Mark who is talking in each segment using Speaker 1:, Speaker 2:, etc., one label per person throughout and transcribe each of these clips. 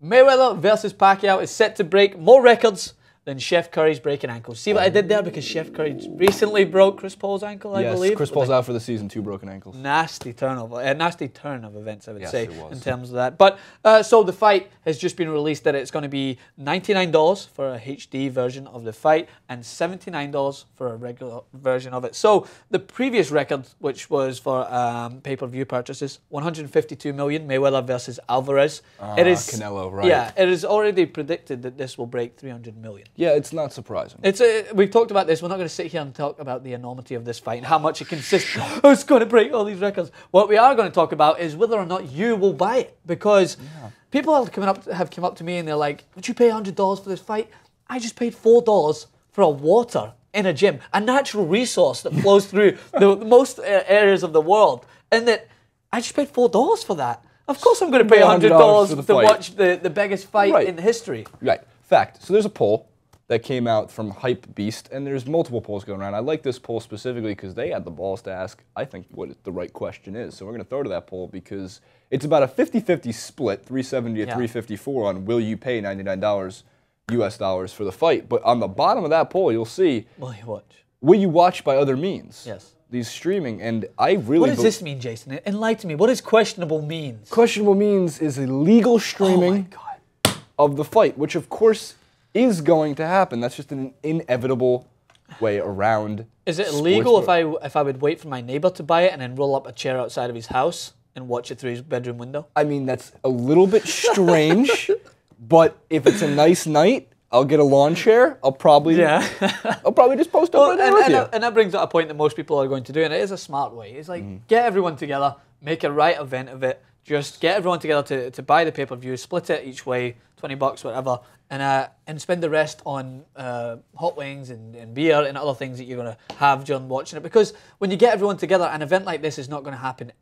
Speaker 1: Mayweather versus Pacquiao is set to break more records than Chef Curry's breaking ankles. See what I did there? Because Chef Curry recently broke Chris Paul's ankle, I believe.
Speaker 2: Yes, Chris Paul's out for the season, 2 broken ankles.
Speaker 1: Nasty turn of events, I would say,
Speaker 2: it was.
Speaker 1: in terms of that. But so the fight has just been released that it's going to be $99 for a HD version of the fight and $79 for a regular version of it. So the previous record, which was for pay-per-view purchases, $152 million, Mayweather versus Alvarez. It is
Speaker 2: Canelo, right?
Speaker 1: Yeah, it is already predicted that this will break $300 million.
Speaker 2: Yeah, it's not surprising.
Speaker 1: We've talked about this. We're not going to sit here and talk about the enormity of this fight and how much it consists. Oh, it's going to break all these records. What we are going to talk about is whether or not you will buy it, because people have come up to me and they're like, "Would you pay $100 for this fight?" I just paid $4 for a water in a gym, a natural resource that flows through the most areas of the world, and that I just paid $4 for that. Of course, I'm going to pay $100 to watch the biggest fight in history.
Speaker 2: Right. Fact. So there's a poll that came out from Hype Beast, and there's multiple polls going around. I like this poll specifically because they had the balls to ask, I think, what the right question is. So we're going to throw to that poll because it's about a 50-50 split, 370 to 354 on will you pay $99 US dollars for the fight. But on the bottom of that poll, you'll see, will you watch by other means?
Speaker 1: Yes.
Speaker 2: These streaming, and I really...
Speaker 1: What does this mean, Jason? Enlighten me. What does questionable means?
Speaker 2: Questionable means is illegal streaming of the fight, which of course is going to happen. That's just an inevitable way around.
Speaker 1: Is it illegal if I would wait for my neighbor to buy it and then roll up a chair outside of his house and watch it through his bedroom window?
Speaker 2: I mean, that's a little bit strange, but if it's a nice night, I'll get a lawn chair. I'll probably just post over there with you.
Speaker 1: And that brings up a point that most people are going to do, and it is a smart way. It's like, get everyone together, make a right event of it, just get everyone together to buy the pay-per-view, split it each way, $20, whatever, and spend the rest on hot wings and beer and other things that you're going to have during watching it. Because when you get everyone together, an event like this is not going to happen,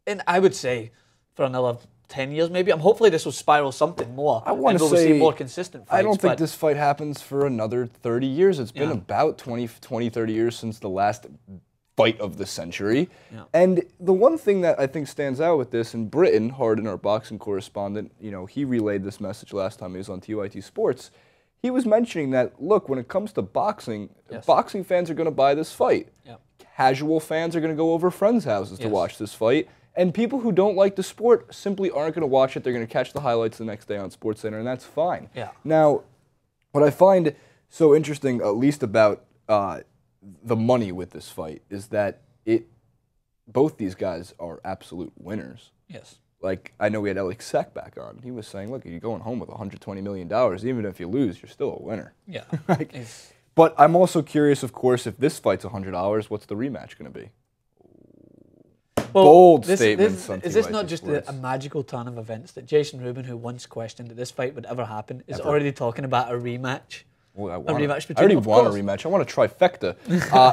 Speaker 1: and I would say, for another 10 years maybe. Hopefully this will spiral something more.
Speaker 2: I want to
Speaker 1: see more consistent fights.
Speaker 2: I don't think this fight happens for another 30 years. It's been about 20, 30 years since the last fight of the century. Yeah. And the one thing that I think stands out with this, and Britton, Harden, our boxing correspondent, he relayed this message last time he was on TYT Sports. He was mentioning that, look, when it comes to boxing, boxing fans are going to buy this fight. Yeah. Casual fans are going to go over friends' houses to watch this fight. And people who don't like the sport simply aren't going to watch it. They're going to catch the highlights the next day on SportsCenter, and that's fine. Yeah. Now, what I find so interesting, at least about the money with this fight, is that both these guys are absolute winners. Yes. Like, I know we had Alex Sack back on. He was saying, look, you're going home with $120 million. Even if you lose, you're still a winner. Yeah. But I'm also curious, of course, if this fight's $100, what's the rematch going to be?
Speaker 1: Well,
Speaker 2: bold statements.
Speaker 1: Is this not just a magical turn of events that Jason Rubin, who once questioned that this fight would ever happen, is already talking about a rematch?
Speaker 2: Well, I already want a rematch. I want a trifecta.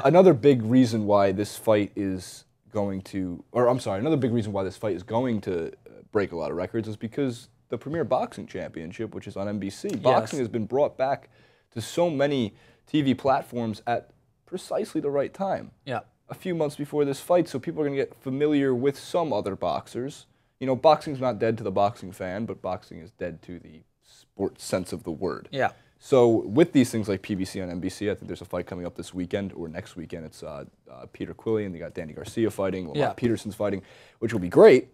Speaker 2: Another big reason why this fight is going to, another big reason why this fight is going to break a lot of records is because the Premier Boxing Championship, which is on NBC, boxing has been brought back to so many TV platforms at precisely the right time. Yeah. A few months before this fight, so people are going to get familiar with some other boxers. Boxing's not dead to the boxing fan, but boxing is dead to the sports sense of the word. Yeah. So with these things like PBC on NBC, I think there's a fight coming up this weekend or next weekend. It's Peter Quillian. They got Danny Garcia fighting. Lamar Peterson's fighting, which will be great.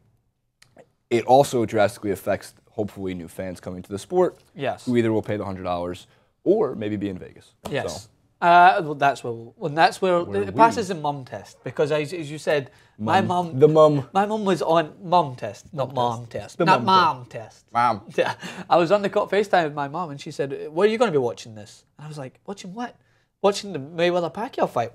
Speaker 2: It also drastically affects, hopefully, new fans coming to the sport. Yes. Who either will pay the $100 or maybe be in Vegas. Yes. So.
Speaker 1: Well, that's where it passes the mum test, because as you said, my mum was on mum test, not mom test, not mom test. Mom. Yeah, I was on the FaceTime with my mom, and she said, "Where are you going to be watching this?" And I was like, "Watching what? Watching the Mayweather-Pacquiao fight."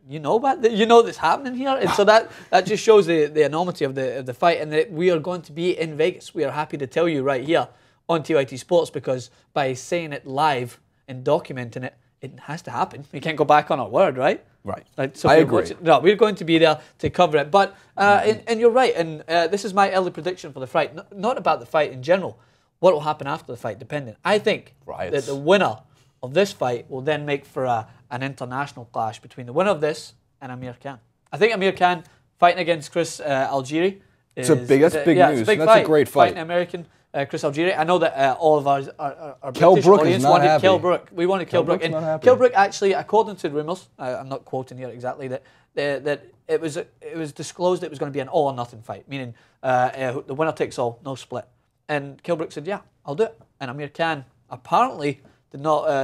Speaker 1: You know about that? You know that's happening here, and so that just shows the enormity of the fight, and that we are going to be in Vegas. We are happy to tell you right here on TYT Sports, because by saying it live and documenting it, it has to happen. We can't go back on our word, right? Right. So I agree. No, we're going to be there to cover it. But and you're right. And this is my early prediction for the fight. Not about the fight in general. What will happen after the fight, depending. I think that the winner of this fight will then make for an international clash between the winner of this and Amir Khan. I think Amir Khan fighting against Chris Algieri.
Speaker 2: That's big news.
Speaker 1: It's a big
Speaker 2: That's a great fight.
Speaker 1: Fighting American. Chris Algieri. I know that all of our
Speaker 2: Kell
Speaker 1: British
Speaker 2: Brook
Speaker 1: audience
Speaker 2: is not
Speaker 1: wanted
Speaker 2: happy.
Speaker 1: Kell Brook. We wanted Kell Brook.
Speaker 2: And
Speaker 1: Kell Brook actually, according to rumours, I'm not quoting here exactly, that it was disclosed it was going to be an all or nothing fight, meaning the winner takes all, no split. And Kell Brook said, yeah, I'll do it. And Amir Khan apparently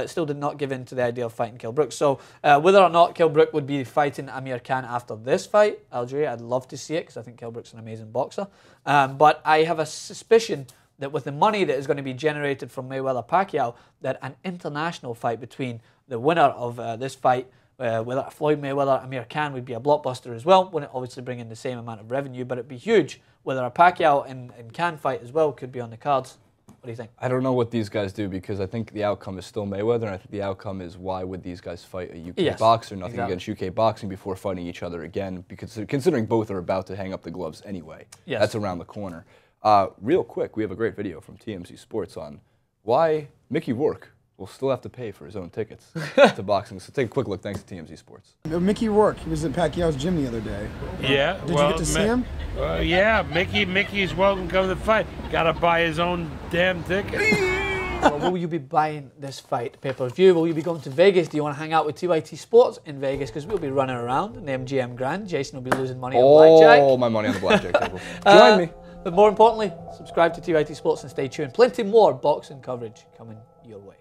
Speaker 1: still did not give in to the idea of fighting Kell Brook. So whether or not Kell Brook would be fighting Amir Khan after this fight, Algeria, I'd love to see it because I think Kell Brook's an amazing boxer. But I have a suspicion that with the money that is going to be generated from Mayweather-Pacquiao, that an international fight between the winner of this fight, whether Floyd Mayweather, Amir Khan, would be a blockbuster as well. Wouldn't obviously bring in the same amount of revenue, but it'd be huge. Whether a Pacquiao and Khan fight as well could be on the cards. What do you think?
Speaker 2: I don't know what these guys do because I think the outcome is still Mayweather, and I think the outcome is why would these guys fight a UK boxer? Nothing against UK boxing before fighting each other again, because considering both are about to hang up the gloves anyway. Yes. That's around the corner. Real quick, we have a great video from TMZ Sports on why Mickey Rourke will still have to pay for his own tickets to boxing. So take a quick look. Thanks to TMZ Sports.
Speaker 3: Mickey Rourke, he was at Pacquiao's gym the other day.
Speaker 4: Yeah.
Speaker 3: Did you get to see him?
Speaker 4: Yeah, Mickey's welcome to come to the fight. Got to buy his own damn ticket.
Speaker 1: Well, will you be buying this fight pay-per-view? Will you be going to Vegas? Do you want to hang out with TYT Sports in Vegas? Because we'll be running around in the MGM Grand. Jason will be losing money on blackjack.
Speaker 2: Oh, my money on the blackjack table. Join me.
Speaker 1: But more importantly, subscribe to TYT Sports and stay tuned. Plenty more boxing coverage coming your way.